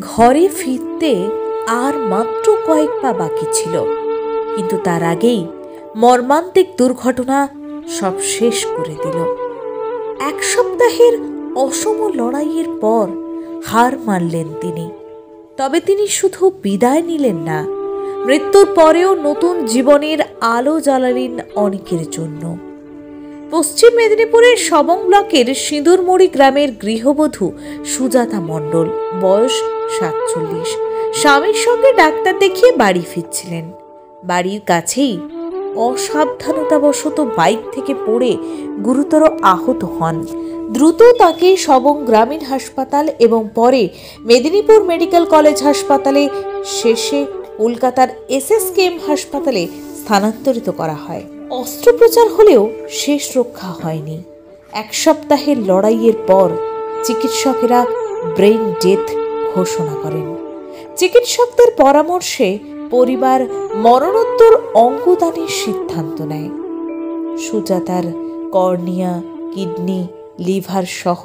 ঘরে ফিরতে আর মাত্র কয়েক পা বাকি ছিল, কিন্তু তার আগেই মর্মান্তিক দুর্ঘটনা সব শেষ করে দিল। এক সপ্তাহের অসম লড়াইয়ের পর হার মানলেন তিনি। তবে তিনি শুধু বিদায় নিলেন না, মৃত্যুর পরেও নতুন জীবনের আলো জ্বালালেন অনেকের জন্য। পশ্চিম মেদিনীপুরের সবং ব্লকের সিঁদুরমুড়ি গ্রামের গৃহবধূ সুজাতা মণ্ডল, বয়স 47, স্বামীর সঙ্গে ডাক্তার দেখিয়ে বাড়ি ফিরছিলেন। বাড়ির কাছেই অসাবধানতাবশত বাইক থেকে পড়ে গুরুতর আহত হন। দ্রুত তাকে সবং গ্রামীণ হাসপাতাল এবং পরে মেদিনীপুর মেডিকেল কলেজ হাসপাতালে, শেষে কলকাতার এসএসকেএম হাসপাতালে স্থানান্তরিত করা হয়। অস্ত্রোপচার হলেও শেষ রক্ষা হয়নি। এক সপ্তাহের লড়াইয়ের পর চিকিৎসকেরা ব্রেইন ডেথ ঘোষণা করেন। চিকিৎসকদের পরামর্শে পরিবার মরণোত্তর অঙ্গদানের সিদ্ধান্ত নেয়। সুজাতার কর্নিয়া, কিডনি, লিভার সহ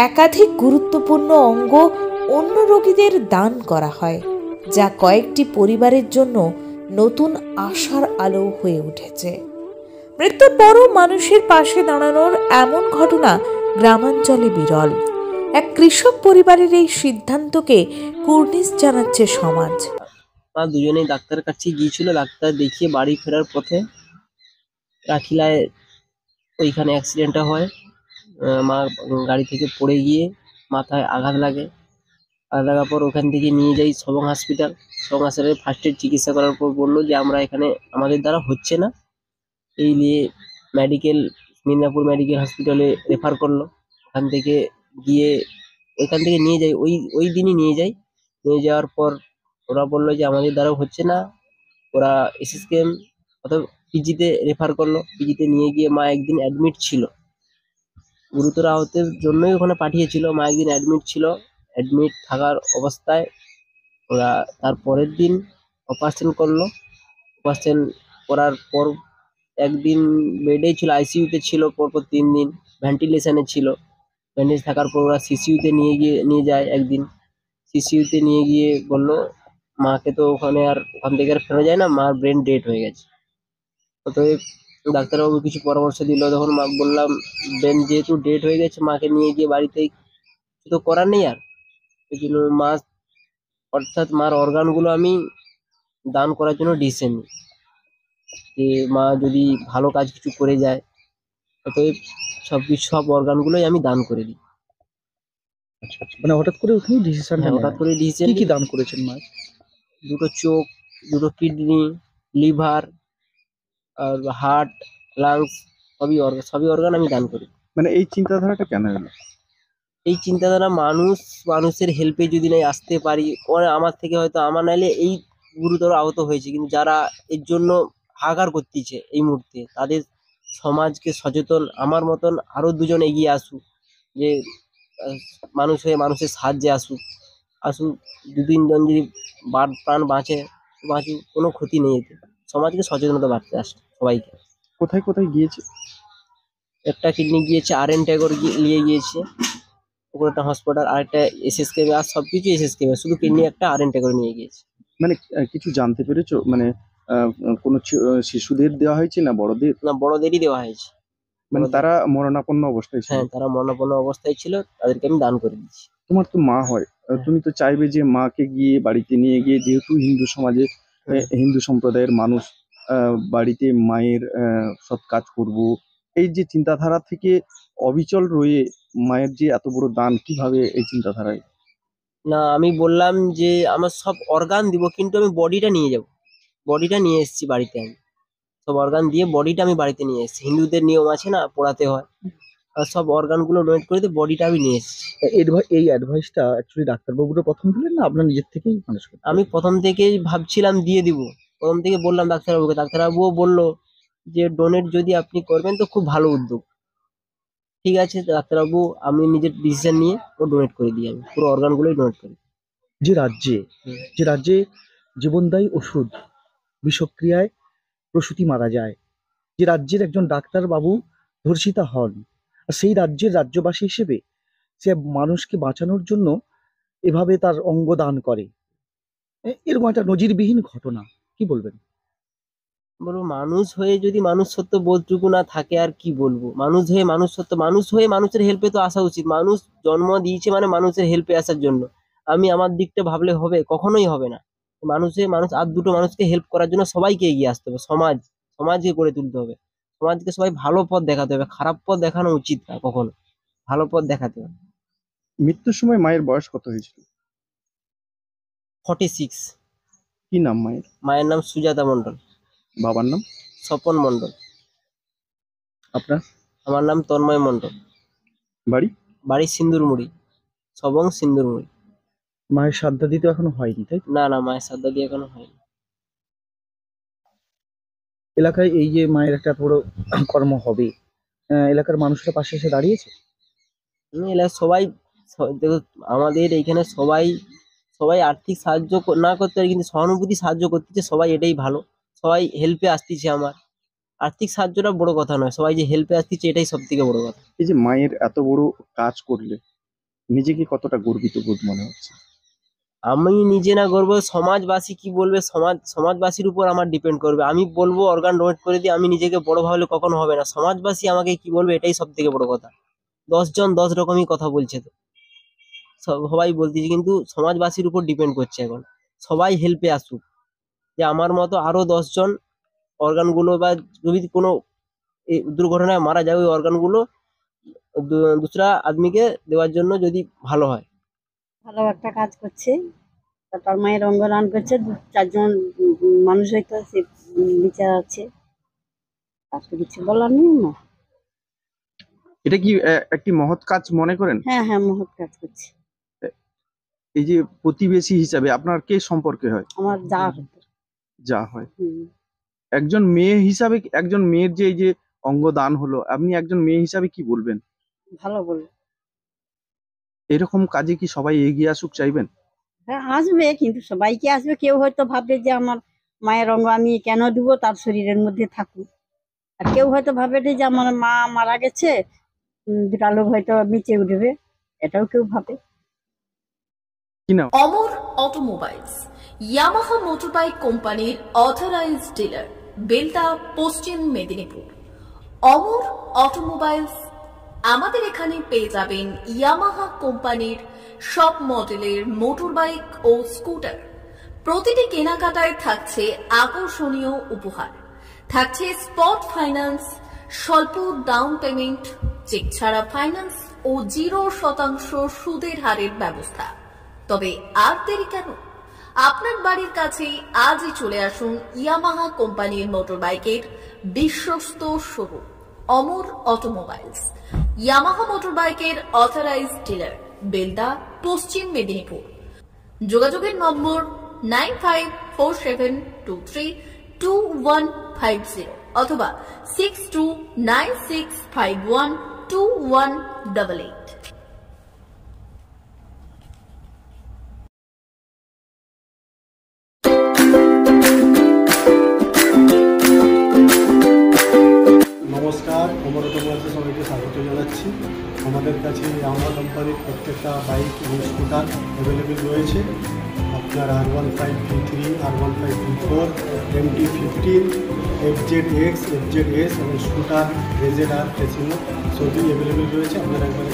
একাধিক গুরুত্বপূর্ণ অঙ্গ অন্য রোগীদের দান করা হয়, যা কয়েকটি পরিবারের জন্য নতুন আশার আলো হয়ে উঠেছে। মৃত্যুর পরও মানুষের পাশে দাঁড়ানোর এমন ঘটনা গ্রামাঞ্চলে বিরল। এক কৃষক পরিবারের এই সিদ্ধান্তকে কুর্নিশ জানাচ্ছে সমাজ। দুজনেই ডাক্তারের কাছে গিয়েছিল। ডাক্তার দেখিয়ে বাড়ি ফেরার পথে রাখিলায় ওইখানে অ্যাক্সিডেন্টটা হয়। মা গাড়ি থেকে পড়ে গিয়ে মাথায় আঘাত লাগে। আঘাত লাগার পর ওখান থেকে নিয়ে যাই সবং হসপিটাল। সবং হসপিটালে ফার্স্ট এড চিকিৎসা করার পর বললো যে আমরা এখানে আমাদের দ্বারা হচ্ছে না, এই নিয়ে মেদিনীপুর মেডিকেল হসপিটালে রেফার করলো। ওখান থেকে নিয়ে যাই, ওই দিনই নিয়ে যাওয়ার পর ওরা বললো যে আমাদের দ্বারাও হচ্ছে না। ওরা এসএসকেএম অথবা পিজিতে রেফার করলো। পিজিতে নিয়ে গিয়ে মা একদিন অ্যাডমিট ছিল, গুরুতর আহতের জন্যই ওখানে পাঠিয়েছিল। মা একদিন অ্যাডমিট ছিল। অ্যাডমিট থাকার অবস্থায় ওরা তার পরের দিন অপারেশন করলো। অপারেশন করার পর একদিন বেডেই ছিল, আইসিইউতে ছিল, পরপর 3 দিন ভেন্টিলেশনে ছিল। ভেন্টিলেশন থাকার পর ওরা সিসিইউতে নিয়ে যায়। একদিন সিসিইউতে নিয়ে গিয়ে বললো মাকে তো ওখান থেকে আর ফেরা যায় না, মার ব্রেন ডেড হয়ে গেছে। অতএব ডাক্তারবাবু কিছু পরামর্শ দিল। তখন মা বললাম ব্রেন যেহেতু ডেড হয়ে গেছে, মাকে নিয়ে গিয়ে বাড়িতে কিছু তো করার নেই। আর ওই জন্য অর্থাৎ মার অর্গানগুলো আমি দান করার জন্য ডিসিশন নিই যে মা যদি ভালো কাজ কিছু করে যায়, অতএব সব অর্গানগুলোই আমি দান করে দিই। আচ্ছা আচ্ছা, মানে হঠাৎ করে ওখানে ডিসিশনটা হ্যাঁ, হঠাৎ করে ডিসিশন। কি দান করেছেন মা? 2টো চোখ, 2টো কিডনি, লিভার আর হার্ট, লাংস, সবই অর্গান আমি দান করি। মানে এই চিন্তাধারাটা কেন এলো? এই চিন্তাধারা মানুষের হেল্পে যদি নাই আসতে পারি, আমার থেকে হয়তো আমার নাইলে এই গুরুতর আহত হয়েছে, কিন্তু যারা এর জন্য হাহাকার করতেছে এই মুহূর্তে, তাদের সমাজকে সচেতন আমার মতন আরো 2জন এগিয়ে আসুক, যে মানুষ হয়ে মানুষের সাহায্যে আসুক। 2-3 জন যদি প্রাণ বাঁচুক, কোনো ক্ষতি নেই এতে। সমাজকে সচেতনতা বাড়তে আসে সবাইকে। কোথায় কোথায় গিয়েছে? একটা কিডনি গিয়েছে RN ট্যাগর নিয়ে গিয়েছে, ওখানে একটা হসপিটাল, আরেকটা এসএসকেএম, আর সবকিছু এসএসকেএম, শুধু কিডনি একটা RN ট্যাগর নিয়ে গিয়েছে। মানে কিছু জানতে পেরেছো? মানে কোনো শিশুদের দেওয়া হয়েছে না বড়দের? না, বড়দেরই দেওয়া হয়েছে। মানে তারা মরণাপন্ন অবস্থায় ছিল? হ্যাঁ, তারা মরণাপন্ন অবস্থায় ছিল, তাদেরকে আমি দান করে দিচ্ছি। তোমার তো মা হয়, তুমি তো চাইবে যে মাকে গিয়ে বাড়িতে নিয়ে গিয়ে, যেহেতু হিন্দু সমাজে হিন্দু সম্প্রদায়ের মানুষ, বাড়িতে মায়ের সৎ কাজ করব, এই যে চিন্তাধারা থেকে অবিচল রয়ে মায়ের যে এত বড় দান, কিভাবে এই চিন্তাধারায়? না, আমি বললাম যে আমার সব অর্গান দিব, কিন্তু আমি বডিটা নিয়ে যাব। বডিটা নিয়ে এসেছি বাড়িতে। আমি সব অর্গান দিয়ে বডিটা আমি বাড়িতে নিয়ে এসেছি। হিন্দুদের নিয়ম আছে না, পোড়াতে হয়, আর সব অর্গানগুলো ডোনেট করে দিয়ে বডিটা আমি নিয়ে এসেছি। এই অ্যাডভাইসটা অ্যাকচুয়ালি ডাক্তারবাবুরা প্রথম দিলেন না আপনার নিজের থেকেই মানুষ? আমি প্রথম থেকেই ভাবছিলাম দিয়ে দিব। প্রথম থেকে বললাম ডাক্তারবাবুকে, ডাক্তারবাবুও বললো যে ডোনেট যদি আপনি করবেন তো খুব ভালো উদ্যোগ। ঠিক আছে ডাক্তারবাবু, আমি নিজের ডিসিশন নিয়ে ডোনেট করে দিই। আমি পুরো অর্গানগুলোই ডোনেট করি। যে রাজ্যে জীবনদায়ী ওষুধ বিষক্রিয়ায় প্রসূতি মারা যায়, যে রাজ্যের একজন ডাক্তার বাবু ধর্ষিতা হন, আর সেই রাজ্যের রাজ্যবাসী হিসেবে সে মানুষকে বাঁচানোর জন্য এভাবে তার অঙ্গ দান করে, এরকম একটা নজিরবিহীন ঘটনা, কি বলবেন? বলবো মানুষ হয়ে যদি মানুষত্ব বোধটুকু না থাকে আর কি বলবো। মানুষ হয়ে মানুষত্ব, মানুষ হয়ে মানুষের হেল্পে তো আসা উচিত। মানুষ জন্ম দিয়েছে মানে মানুষের হেল্পে আসার জন্য। আমি আমার দিকটা ভাবলে হবে? কখনোই হবে না। মানুষ হয়ে মানুষ আর দুটো মানুষকে হেল্প করার জন্য সবাইকে এগিয়ে আসতে হবে। সমাজকে গড়ে তুলতে হবে। সমাজকে সবাই ভালো পথ দেখাতে হবে, খারাপ পথ দেখানো উচিত না কখনো, ভালো পথ দেখাতে হবে। মৃত্যুর সময় মায়ের বয়স কত হয়েছিল? 46। কি নাম মায়ের? মায়ের নাম সুজাতা মণ্ডল। বাবার নাম? স্বপন মণ্ডল। আপনার? আমার নাম তন্ময় মণ্ডল। বাড়ি? বাড়ি সিন্দুরমুড়ি, সবং সিন্দুরমুড়ি। মায়ের শ্রাদ্ধাদি তো এখনো হয়নি, তাই তো? না না, মায়ের শ্রাদ্ধ দিয়ে এখনো হয়নি। এলাকায় এই যে মায়ের একটা বড় কর্ম হবে, এলাকার মানুষের পাশে এসে দাঁড়িয়েছে। এলাকার সবাই দেখো, আমাদের এইখানে সবাই সবাই আর্থিক সাহায্য না করতে পারে কিন্তু সহানুভূতি সাহায্য করতেছে, সবাই এটাই ভালো। সবাই হেল্পে আসতেছে। আমার আর্থিক সাহায্যটা বড় কথা নয়, সবাই যে হেল্পে আসতেছে এটাই সব থেকে বড় কথা। এই যে মায়ের এত বড় কাজ করলে নিজেকে কতটা গর্বিত বোধ মনে হচ্ছে? আমি নিজে না করবো, সমাজবাসী কি বলবে, সমাজবাসীর উপর আমার ডিপেন্ড করবে। আমি বলবো অর্গান ডোনেট করে দিয়ে আমি নিজেকে বড় ভাবলে কখনো হবে না। সমাজবাসী আমাকে কি বলবে এটাই সব থেকে বড় কথা। 10 জন 10 রকমই কথা বলছে, তো সবাই বলতেছে, কিন্তু সমাজবাসীর উপর ডিপেন্ড করছে এখন। সবাই হেল্পে আসুক, যে আমার মতো আরো 10 জন অর্গানগুলো, বা যদি কোনো দুর্ঘটনায় মারা যায় ওই অর্গানগুলো দুসরা আদমিকে দেওয়ার জন্য যদি ভালো হয়। ভালো একটা কাজ করছে, তার মায়ের অঙ্গদান করছে, 4জন মানুষ হয়তো সে বিচার আছে, আর তো কিছু বলার নেই না। এটা কি একটি মহৎ কাজ মনে করেন? হ্যাঁ হ্যাঁ, মহৎ কাজ করছে। এই যে প্রতিবেশী হিসাবে আপনার কে সম্পর্কে হয়? আমার যা হতো। যা হয়। একজন মেয়ে হিসাবে, একজন মেয়ের যে এই যে অঙ্গ দান হলো, আপনি একজন মেয়ে হিসাবে কি বলবেন? ভালো বলে। এরকম কাজে কি সবাই এগিয়ে আসুক চাইবেন? হ্যাঁ আসবে, কিন্তু সবাইকে আসবে। কেউ হয়তো ভাববে যে আমার মায়ের অঙ্গ আমি কেন দিব, তার শরীরের মধ্যে থাকুক। আর কেউ হয়তো ভাবে যে আমার মা মারা গেছে, দুটা লোক হয়তো নিচে উঠবে, এটাও কেউ ভাবে। কি না? অমর অটোমোবাইলস, ইয়ামাহা মোটরবাইক কোম্পানির অথরাইজড ডিলার, বেলদা, পশ্চিম মেদিনীপুর। অমর অটোমোবাইলস, আমাদের এখানে পেয়ে যাবেন ইয়ামাহা কোম্পানির সব মডেলের মোটরবাইক ও স্কুটার। প্রতিটি কেনাকাটায় থাকছে আকর্ষণীয় উপহার, থাকছে স্পট ফাইন্যান্স, স্বল্প ডাউন পেমেন্ট, চেক ছাড়া ফাইন্যান্স ও 0% সুদের হারের ব্যবস্থা। তবে আর দেরি কেন? আপনার বাড়ির কাছেই আজই চলে আসুন ইয়ামাহা কোম্পানির মোটরবাইকের বিশ্বস্ত শোরুম অমর অটোমোবাইলস, ইয়ামাহা মোটরবাইকের অথরাইজড ডিলার, বেলদা, পশ্চিম মেদিনীপুর। যোগাযোগের নম্বর 9547232150 অথবা 6296512188। নমস্কার, অমর অটোমোবাইলসে সবাইকে স্বাগত জানাচ্ছি। আমাদের কাছে ইয়ামাহা কোম্পানির প্রত্যেকটা বাইক এবং স্কুটার অ্যাভেলেবেল রয়েছে। আপনার R15 V3, R15 V4, MT-15, FZX, FZS এবং স্কুটার RZR, ফেসিনো সবই অ্যাভেলেবেল রয়েছে। আপনারা একবার